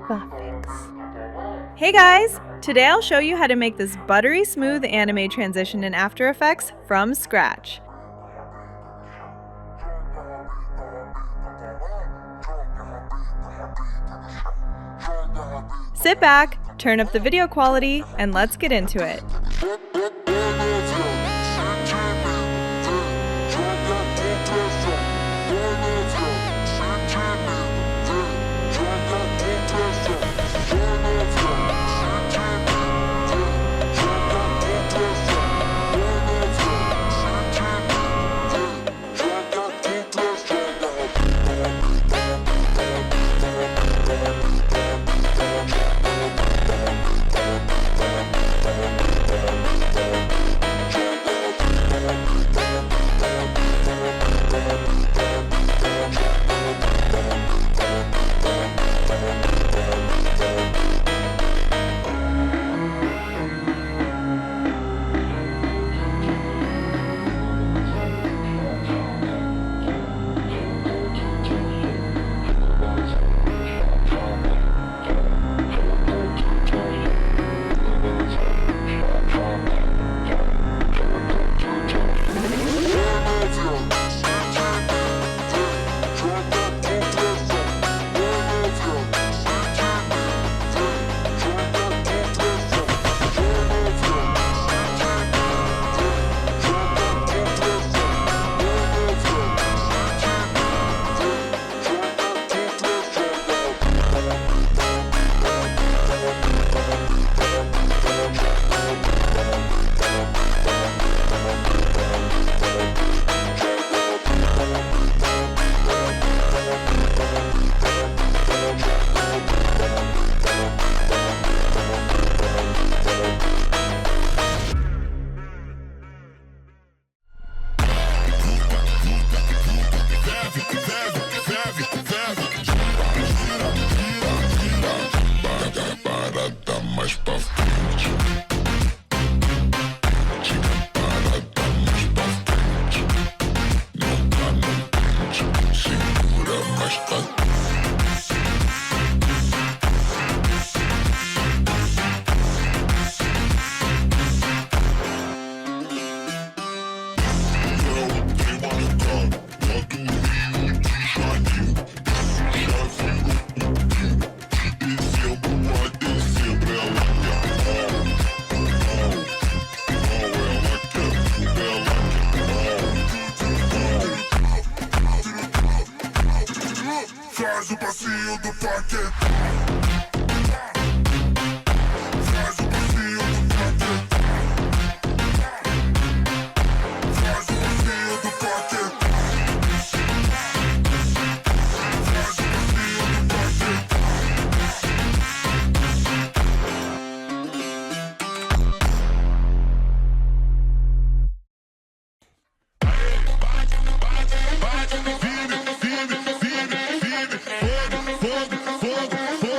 graphics. Hey guys! Today I'll show you how to make this buttery smooth anime transition in After Effects from scratch. Sit back, turn up the video quality, and let's get into it. Faz o passinho do parque. Faz o passinho do parque. Faz o passinho do parque. Faz o passinho do parque. Fogo, fogo, fogo, fogo.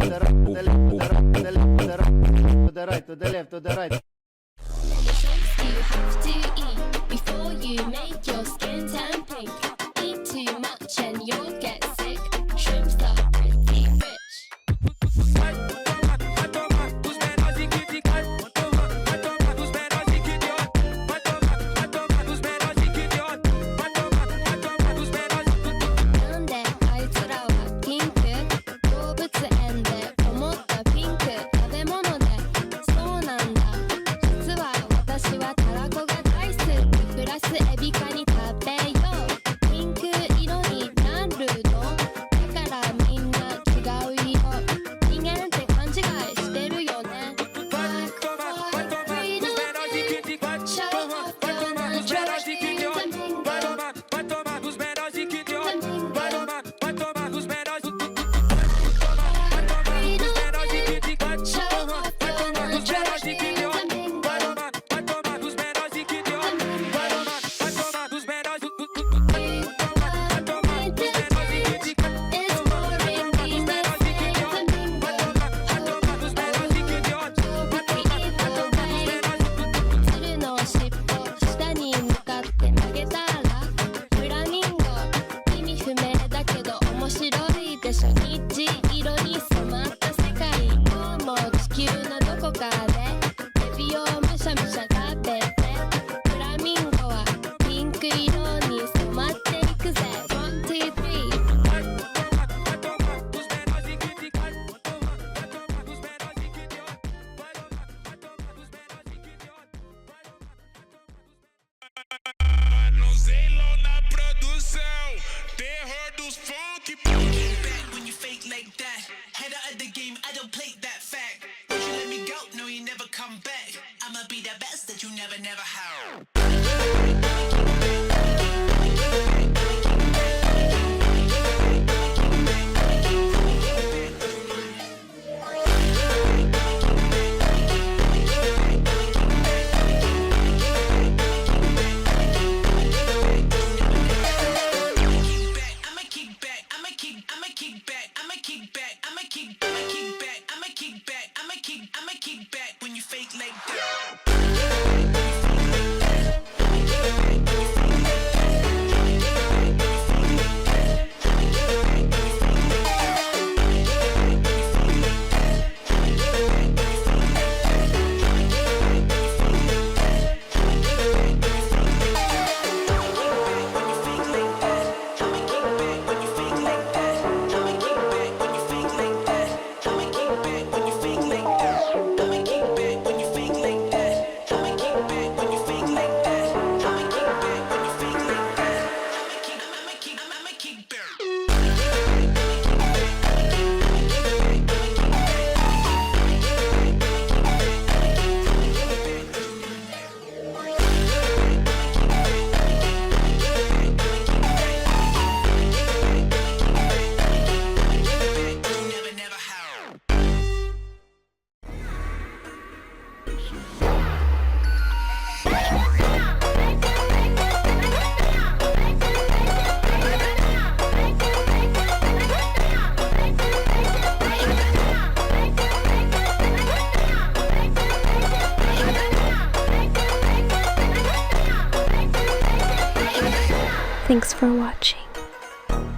the right, to the left, to the right. You have to eat before you make your skin turn pink. Eat too much and you'll get sick. Shrimps are pretty rich.なんであいつらはピンク動物園で思ったピンク食べ物でそうなんだ実は私はたらこが大好きプラスエビカニ食べよう感謝食べてフラミンゴはピンク色に染まっていくぜ One, two, three Manozelo na produção, terror dos funk. Back when you fake like that. Head out of the game, I don't play that fact. Won't you let me go? No, you never come back. I'ma be the best that you never had. I'ma kick back, I'ma kick back, I'ma kick back, I'ma kick back, I'ma kick back, I'ma kick back, I'ma kick back when you fake like that. Thanks for watching.